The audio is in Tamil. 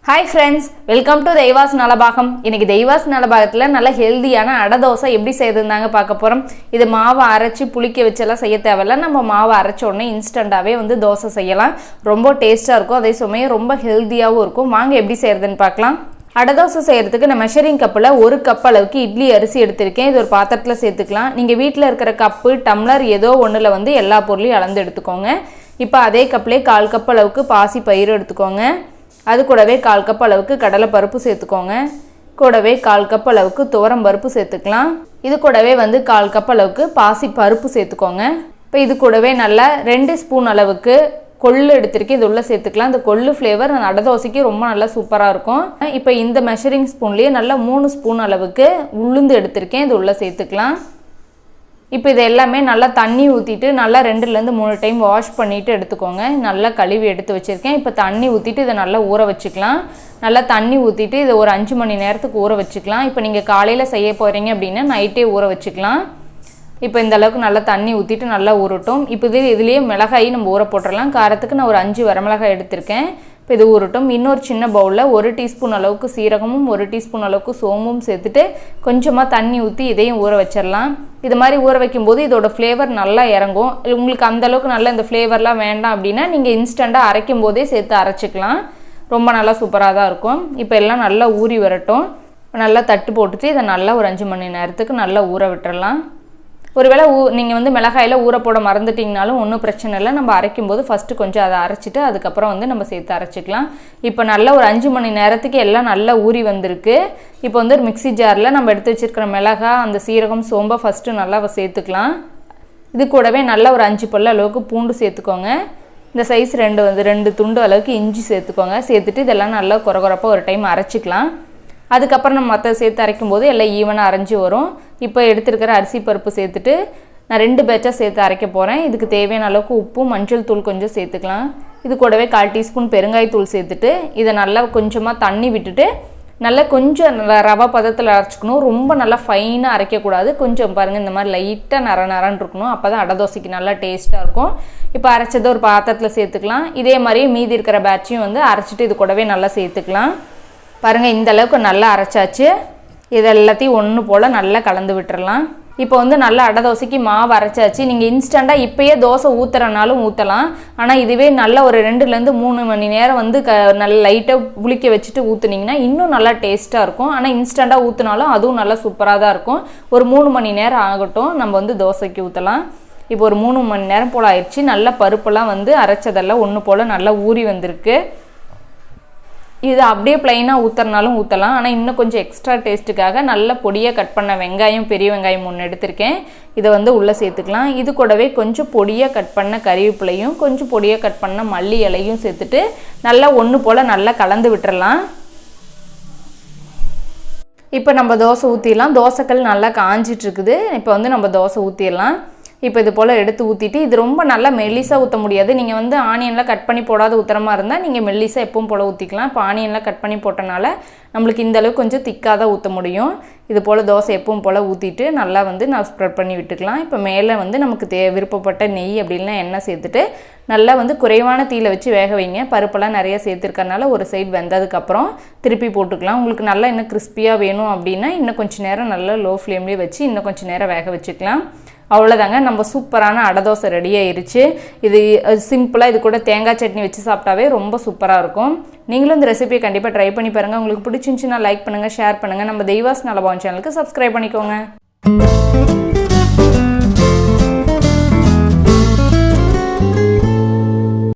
Hi friends, welcome to தெய்வாஸ் Nalabagam. இன்னைக்கு தெய்வாஸ் நலபாகத்துல நல்ல ஹெல்தியான அடை தோசை எப்படி செய்யறதுன்னு பார்க்க போறோம். இது மாவை அரைச்சு புளிக்க வச்செல்லாம் செய்ய தேவையில்ல. நம்ம மாவை அரைச்ச உடனே இன்ஸ்டன்ட்டாவே தோசை செய்யலாம். ரொம்ப டேஸ்டா இருக்கும். அதே சமயம் ரொம்ப ஹெல்தியாவும் இருக்கும். வாங்க எப்படி செய்யறதுன்னு பார்க்கலாம். அடை தோசை செய்யறதுக்கு நான் மெஷரிங் கப்பில் 1 கப் அளவுக்கு இட்லி அரிசி எடுத்திருக்கேன். இது ஒரு பாத்திரத்தில் சேர்த்துக்கலாம். நீங்கள் வீட்டில் இருக்கிற கப்பு டம்ளர் ஏதோ ஒன்றில் எல்லா பொருளையும் அளந்து எடுத்துக்கோங்க. இப்போ அதே கப்லேயே 1/4 கப் அளவுக்கு பாசி பயிறு எடுத்துக்கோங்க. அது கூடவே 1/4 கப் அளவுக்கு கடலை பருப்பு சேர்த்துக்கோங்க. கூடவே 1/4 கப் அளவுக்கு துவரம் பருப்பு சேர்த்துக்கலாம். இது கூடவே 1/4 கப் அளவுக்கு பாசி பருப்பு சேர்த்துக்கோங்க. இப்போ இது கூடவே நல்லா 2 ஸ்பூன் அளவுக்கு கொள்ளு எடுத்திருக்கேன். இது உள்ள சேர்த்துக்கலாம். இந்த கொள்ளு ஃப்ளேவர் அடை தோசைக்கு ரொம்ப நல்லா சூப்பராக இருக்கும். இப்போ இந்த மெஷரிங் ஸ்பூன்லேயே நல்லா 3 ஸ்பூன் அளவுக்கு உளுந்து எடுத்திருக்கேன். இது உள்ள சேர்த்துக்கலாம். இப்போ இது எல்லாமே நல்லா தண்ணி ஊற்றிட்டு நல்லா 2லேருந்து 3 டைம் வாஷ் பண்ணிவிட்டு எடுத்துக்கோங்க. நல்லா கழுவி எடுத்து வச்சுருக்கேன். இப்போ தண்ணி ஊற்றிட்டு இதை நல்லா ஊற வச்சுக்கலாம். நல்லா தண்ணி ஊற்றிட்டு இதை ஒரு 5 மணி நேரத்துக்கு ஊற வச்சுக்கலாம். இப்போ நீங்கள் காலையில் செய்ய போகிறீங்க அப்படின்னா நைட்டே ஊற வச்சுக்கலாம். இப்போ இந்த அளவுக்கு நல்லா தண்ணி ஊற்றிட்டு நல்லா ஊறட்டும். இப்போ இதுலேயே மிளகாய் நம்ம ஊற போட்டுடலாம். காரத்துக்கு நான் ஒரு 5 வரமிளகாய் எடுத்திருக்கேன். இப்போ இது ஊறட்டும். இன்னொரு சின்ன பவுலில் 1 டீஸ்பூன் அளவுக்கு சீரகமும் 1 டீஸ்பூன் அளவுக்கு சோம்பும் சேர்த்துட்டு கொஞ்சமாக தண்ணி ஊற்றி இதையும் ஊற வச்சிடலாம். இது மாதிரி ஊற வைக்கும்போது இதோட ஃப்ளேவர் நல்லா இறங்கும். உங்களுக்கு அந்தளவுக்கு நல்லா இந்த ஃப்ளேவர்லாம் வேண்டாம் அப்படின்னா நீங்கள் இன்ஸ்டண்ட்டாக அரைக்கும் போதே சேர்த்து அரைச்சிக்கலாம். ரொம்ப நல்லா சூப்பராக தான் இருக்கும். இப்போ எல்லாம் நல்லா ஊறி வரட்டும். நல்லா தட்டு போட்டுட்டு இதை நல்லா ஒரு 5 மணி நேரத்துக்கு நல்லா ஊற விட்டுறலாம். ஒருவேளை நீங்கள் மிளகாயில் ஊற போட மறந்துட்டிங்கனாலும் ஒன்றும் பிரச்சனை இல்லை. நம்ம அரைக்கும் போது ஃபஸ்ட்டு கொஞ்சம் அதை அரைச்சிட்டு அதுக்கப்புறம் நம்ம சேர்த்து அரைச்சிக்கலாம். இப்போ நல்லா ஒரு 5 மணி நேரத்துக்கு எல்லாம் நல்லா ஊறி வந்திருக்கு. இப்போ ஒரு மிக்சி ஜாரில் நம்ம எடுத்து வச்சுருக்கிற மிளகாய் அந்த சீரகம் சோம்பை ஃபஸ்ட்டு நல்லா சேர்த்துக்கலாம். இது கூடவே நல்லா ஒரு 5 பல்லு அளவுக்கு பூண்டு சேர்த்துக்கோங்க. இந்த சைஸ் 2 துண்டு அளவுக்கு இஞ்சி சேர்த்துக்கோங்க. சேர்த்துட்டு இதெல்லாம் நல்லா குறகுறப்பாக ஒரு டைம் அரைச்சிக்கலாம். அதுக்கப்புறம் நம்ம மற்ற சேர்த்து அரைக்கும் போது எல்லாம் ஈவனாக அரைஞ்சி வரும். இப்போ எடுத்துருக்கிற அரிசி பருப்பு சேர்த்துட்டு நான் 2 பேட்சாக சேர்த்து அரைக்க போகிறேன். இதுக்கு தேவையான அளவுக்கு உப்பும் மஞ்சள் தூள் கொஞ்சம் சேர்த்துக்கலாம். இது கூடவே 1/4 டீஸ்பூன் பெருங்காயத்தூள் சேர்த்துட்டு இதை நல்லா கொஞ்சமாக தண்ணி விட்டுட்டு நல்லா கொஞ்சம் ரவை பதத்தில் அரைச்சிக்கணும். ரொம்ப நல்லா ஃபைனாக அரைக்கக்கூடாது. கொஞ்சம் பாருங்கள் இந்த மாதிரி லைட்டாக நரன்னு இருக்கணும். அப்போ தான் அடை தோசைக்கு நல்லா டேஸ்ட்டாக இருக்கும். இப்போ அரைச்சதை ஒரு பாத்திரத்தில் சேர்த்துக்கலாம். இதே மாதிரி மீதி இருக்கிற பேட்சையும் அரைச்சிட்டு இது கூடவே நல்லா சேர்த்துக்கலாம். பாருங்கள் இந்த அளவுக்கு நல்லா அரைச்சாச்சு. இது எல்லாத்தையும் ஒன்று போல் நல்லா கலந்து விட்டுறலாம். இப்போ நல்லா அடை தோசைக்கு மாவு அரைச்சாச்சு. நீங்கள் இன்ஸ்டண்ட்டாக இப்போயே தோசை ஊற்றுறனாலும் ஊற்றலாம். ஆனால் இதுவே நல்லா ஒரு 2லேருந்து 3 மணி நேரம் நல்லா லைட்டாக புளிக்க வச்சுட்டு ஊற்றுனீங்கன்னா இன்னும் நல்லா டேஸ்ட்டாக இருக்கும். ஆனால் இன்ஸ்டண்ட்டாக ஊற்றினாலும் அதுவும் நல்லா சூப்பராக தான் இருக்கும். ஒரு 3 மணி நேரம் ஆகட்டும். நம்ம தோசைக்கு ஊற்றலாம். இப்போ ஒரு 3 மணி நேரம் போல் ஆயிடுச்சு. நல்லா பருப்பெல்லாம் அரைச்சதெல்லாம் ஒன்று போல் நல்லா ஊறி வந்திருக்கு. இது அப்படியே ப்ளைனாக ஊற்றுறனாலும் ஊற்றலாம். ஆனால் இன்னும் கொஞ்சம் எக்ஸ்ட்ரா டேஸ்ட்டுக்காக நல்ல பொடியாக கட் பண்ண வெங்காயம் பெரிய வெங்காயம் 3 எடுத்திருக்கேன். இதை உள்ளே சேர்த்துக்கலாம். இது கூடவே கொஞ்சம் பொடியாக கட் பண்ண கறிவேப்பிலையும் கொஞ்சம் பொடியாக கட் பண்ண மல்லி இலையும் சேர்த்துட்டு நல்லா ஒன்று போல் நல்லா கலந்து விட்டுறலாம். இப்போ நம்ம தோசை ஊற்றிடலாம். தோசைக்கல் நல்லா காஞ்சிட்ருக்குது. இப்போ நம்ம தோசை ஊற்றிடலாம். இப்போ இது போல் எடுத்து ஊற்றிட்டு இது ரொம்ப நல்லா மெல்லிஸாக ஊற்ற முடியாது. நீங்கள் ஆனியன்லாம் கட் பண்ணி போடாத ஊற்றுற மாதிரி இருந்தால் நீங்கள் மெல்லிஸாக எப்பவும் போல் ஊற்றிக்கலாம். இப்போ ஆனியன்லாம் கட் பண்ணி போட்டனால நம்மளுக்கு இந்தளவுக்கு கொஞ்சம் திக்காக தான் ஊற்ற முடியும். இது போல் தோசை எப்பவும் போல் ஊற்றிட்டு நல்லா நான் ஸ்ப்ரெட் பண்ணி விட்டுக்கலாம். இப்போ மேலே நமக்கு விருப்பப்பட்ட நெய் அப்படின்னா எண்ணெய் சேர்த்துட்டு நல்லா குறைவான தீயில் வச்சு வேக வைங்க. பருப்பெல்லாம் நிறைய சேர்த்துருக்கறனால ஒரு சைடு வெந்ததுக்கப்புறம் திருப்பி போட்டுக்கலாம். உங்களுக்கு நல்லா இன்னும் கிறிஸ்பியாக வேணும் அப்படின்னா இன்னும் கொஞ்சம் நேரம் நல்லா லோ ஃப்ளேம்லேயே வச்சு இன்னும் கொஞ்சம் நேரம் வேக வச்சுக்கலாம். அவ்வளோதாங்க, நம்ம சூப்பரான அடை தோசை ரெடி ஆயிடுச்சு. இது சிம்பிளாக இது கூட தேங்காய் சட்னி வச்சு சாப்பிட்டாவே ரொம்ப சூப்பராக இருக்கும். நீங்களும் இந்த ரெசிபியை கண்டிப்பாக ட்ரை பண்ணி பாருங்கள். உங்களுக்கு பிடிச்சிருந்துச்சுன்னா லைக் பண்ணுங்கள், ஷேர் பண்ணுங்கள். நம்ம தெய்வாஸ் நலபாகம் சேனலுக்கு சப்ஸ்கிரைப் பண்ணிக்கோங்க.